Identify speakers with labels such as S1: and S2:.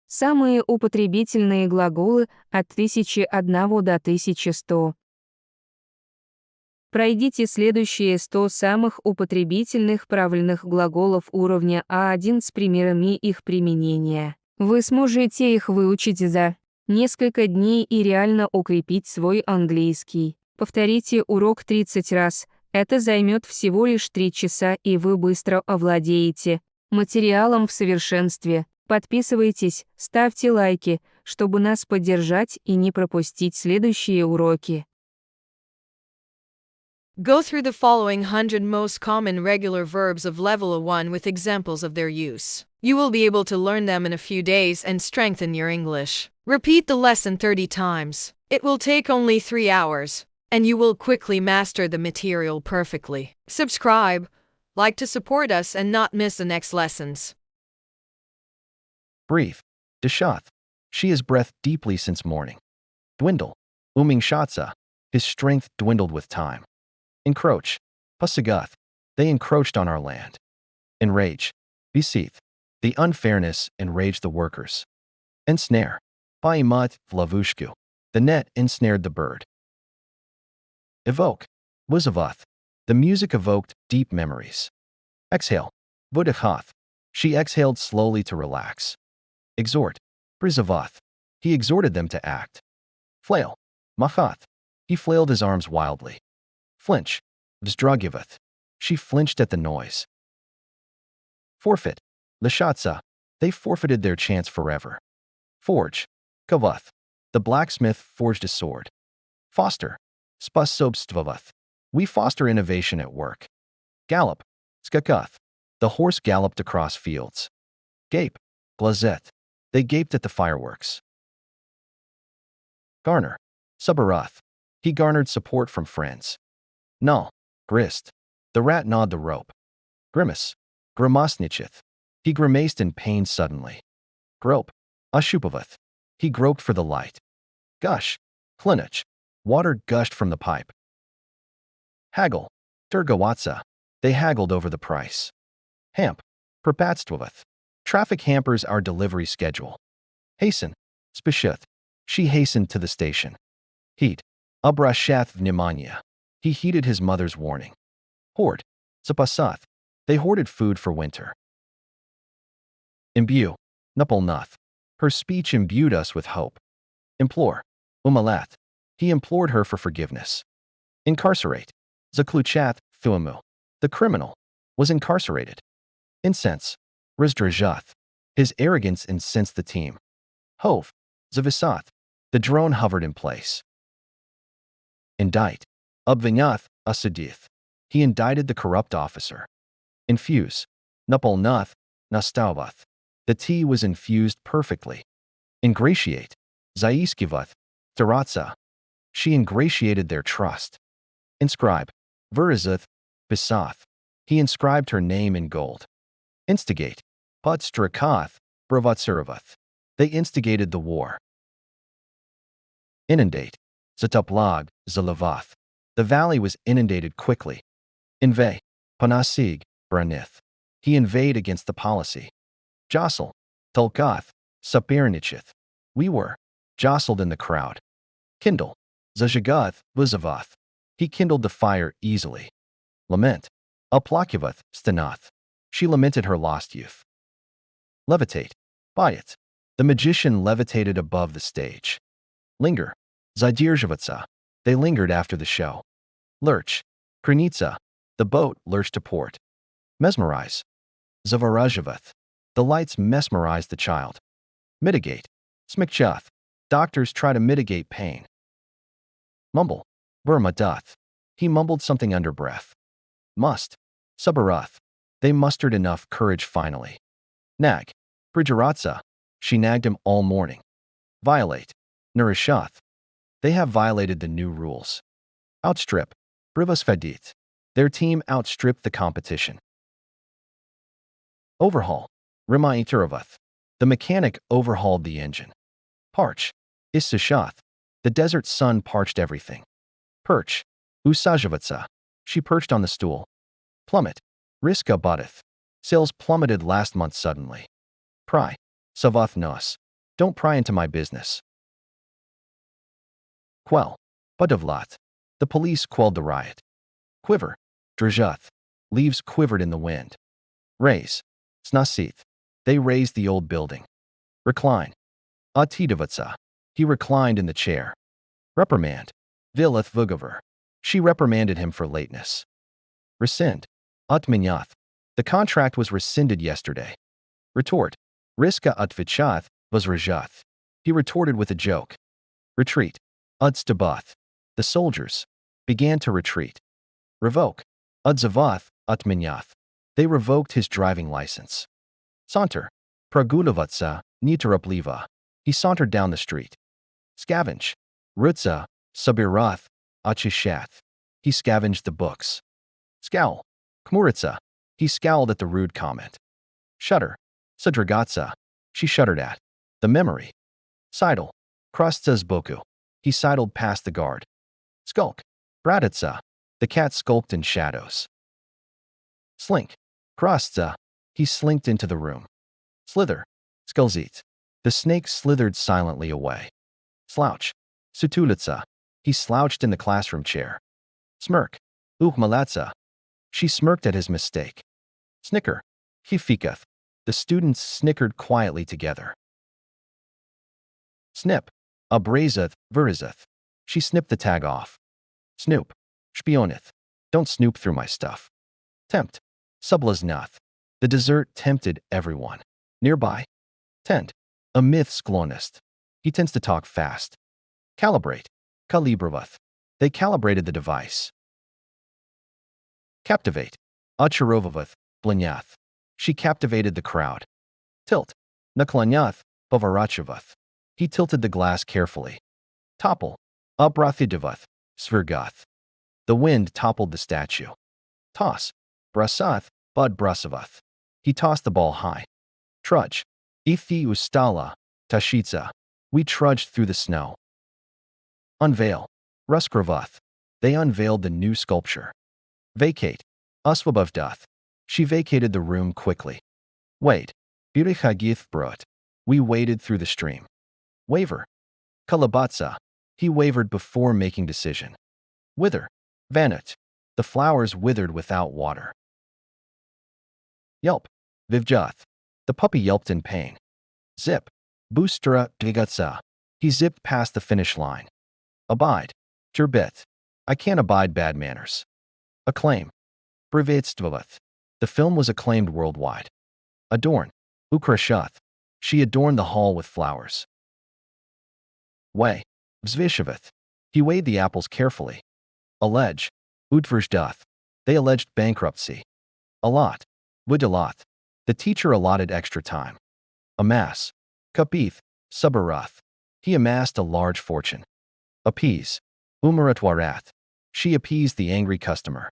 S1: Самые употребительные глаголы от 1001 до 1100. Пройдите следующие 100 самых употребительных правильных глаголов уровня А1 с примерами их применения. Вы сможете их выучить за несколько дней и реально укрепить свой английский. Повторите урок 30 раз. Это займет всего лишь 3 часа, и вы быстро овладеете материалом в совершенстве. Подписывайтесь, ставьте лайки, чтобы нас поддержать и не пропустить следующие уроки.
S2: Go through the following 100 most common regular verbs of level 1 with examples of their use. You will be able to learn them in a few days and strengthen your English. Repeat the lesson 30 times. It will take only 3 hours, and you will quickly master the material perfectly. Subscribe, like to support us and not miss the next lessons.
S3: Breathe. Deshath. She has breathed deeply since morning. Dwindle. Shatsa. His strength dwindled with time. Encroach. Pusagath. They encroached on our land. Enrage. Beseeth. The unfairness enraged the workers. Ensnare. Paimat Vlavushku. The net ensnared the bird. Evoke. Wuzavath. The music evoked deep memories. Exhale. Buddhahath. She exhaled slowly to relax. Exhort. Prizavath. He exhorted them to act. Flail. Mahath. He flailed his arms wildly. Flinch. Vzdragivath. She flinched at the noise. Forfeit. Lashatsa. They forfeited their chance forever. Forge. Kavath. The blacksmith forged a sword. Foster. Spasobstvavath. We foster innovation at work. Gallop. Skakath. The horse galloped across fields. Gape. Glazeth. They gaped at the fireworks. Garner. Subarath. He garnered support from friends. Null. Grist. The rat gnawed the rope. Grimace. Grimasnichith. He grimaced in pain suddenly. Grope. Ashupavath. He groped for the light. Gush. Plinich. Water gushed from the pipe. Haggle. Turgawatsa. They haggled over the price. Hamp. Prapatstvavath. Traffic hampers our delivery schedule. Hasten. Spishith. She hastened to the station. Heat. Abrashath Vnimanya. He heeded his mother's warning. Hoard. Zapasath. They hoarded food for winter. Imbue. Nupalnath. Her speech imbued us with hope. Implore. Umalath. He implored her for forgiveness. Incarcerate. Zakluchath Thuamu. The criminal was incarcerated. Incense. Rizdrajath. His arrogance incensed the team. Hove. Zavisath. The drone hovered in place. Indict. Ubvinyath Asadith. He indicted the corrupt officer. Infuse. Nupalnath Nastauvath. The tea was infused perfectly. Ingratiate. Zaiskivath. Taratsa. She ingratiated their trust. Inscribe. Verizath. Bisath. He inscribed her name in gold. Instigate. Putstrakath. Bravatsaravath. They instigated the war. Inundate. Zatuplag. Zalavath. The valley was inundated quickly. Invade. Panasig. Branith. He invade against the policy. Jostle. Tulkath. Sapirnichith. We were jostled in the crowd. Kindle. Zajagath. Vuzavath. He kindled the fire easily. Lament. Aplakivath. Stanath. She lamented her lost youth. Levitate. Bayat. The magician levitated above the stage. Linger. Zidirzhavatsa. They lingered after the show. Lurch. Kranitsa. The boat lurched to port. Mesmerize. Zavarajavath. The lights mesmerized the child. Mitigate. Smikchath. Doctors try to mitigate pain. Mumble. Burmadath. He mumbled something under breath. Must. Subarath. They mustered enough courage finally. Nag. Prijaratsa. She nagged him all morning. Violate. Nurishath. They have violated the new rules. Outstrip. Brivasvedith. Their team outstripped the competition. Overhaul. Rimaiteravath. The mechanic overhauled the engine. Parch. Issashath. The desert sun parched everything. Perch. Usajavatsa. She perched on the stool. Plummet. Riska Bodith. Sales plummeted last month suddenly. Pry. Savath Nos. Don't pry into my business. Quell. Budavlat. The police quelled the riot. Quiver. Drjath. Leaves quivered in the wind. Raise. Snasith. They raised the old building. Recline. Atidavatsa. He reclined in the chair. Reprimand. Vileth Vugover. She reprimanded him for lateness. Rescind. Utminyath. The contract was rescinded yesterday. Retort. Riska Utvichath was Rajath. He retorted with a joke. Retreat. Udstabath. The soldiers began to retreat. Revoke. Udzavath Utminyath. They revoked his driving license. Saunter. Pragulavatsa Nitarapliva. He sauntered down the street. Scavenge. Rutsa Sabirath Achishath. He scavenged the books. Scowl. Kmuritsa. He scowled at the rude comment. Shudder. Sadragatsa. She shuddered at the memory. Sidle. Krustsa's boku. He sidled past the guard. Skulk. Bratitsa. The cat skulked in shadows. Slink. Krustsa. He slinked into the room. Slither. Skulzit. The snake slithered silently away. Slouch. Sutulitsa. He slouched in the classroom chair. Smirk. Malatsa. She smirked at his mistake. Snicker. Hifikath. The students snickered quietly together. Snip. Abrazath. Verizath. She snipped the tag off. Snoop. Spionith. Don't snoop through my stuff. Tempt. Sublaznath. The dessert tempted everyone. Nearby. Tent. A myth sklonist. He tends to talk fast. Calibrate. Kalibravath. They calibrated the device. Captivate. Acharovavath. Blanyath. She captivated the crowd. Tilt. Naklanyath. Povarachavath. He tilted the glass carefully. Topple. Abrathidivath. Svirgath. The wind toppled the statue. Toss. Brasath. Bud Brasavath. He tossed the ball high. Trudge. Ithi Ustala. Tashitsa. We trudged through the snow. Unveil. Ruskravath. They unveiled the new sculpture. Vacate. Uswabavdath. She vacated the room quickly. Wait. Birihagith brot. We waded through the stream. Waver. Kalabatsa. He wavered before making decision. Wither. Vanut. The flowers withered without water. Yelp. Vivjath. The puppy yelped in pain. Zip. Boostra Digatsa. He zipped past the finish line. Abide. Turbeth. I can't abide bad manners. Acclaim. Privatstvavath. The film was acclaimed worldwide. Adorn. Ukrashath. She adorned the hall with flowers. Weigh. Vzvishavath. He weighed the apples carefully. Allege. Udversdath. They alleged bankruptcy. Allot. Vudalat. The teacher allotted extra time. Amass. Kapith. Subarath. He amassed a large fortune. Appease. Umaratwarath. She appeased the angry customer.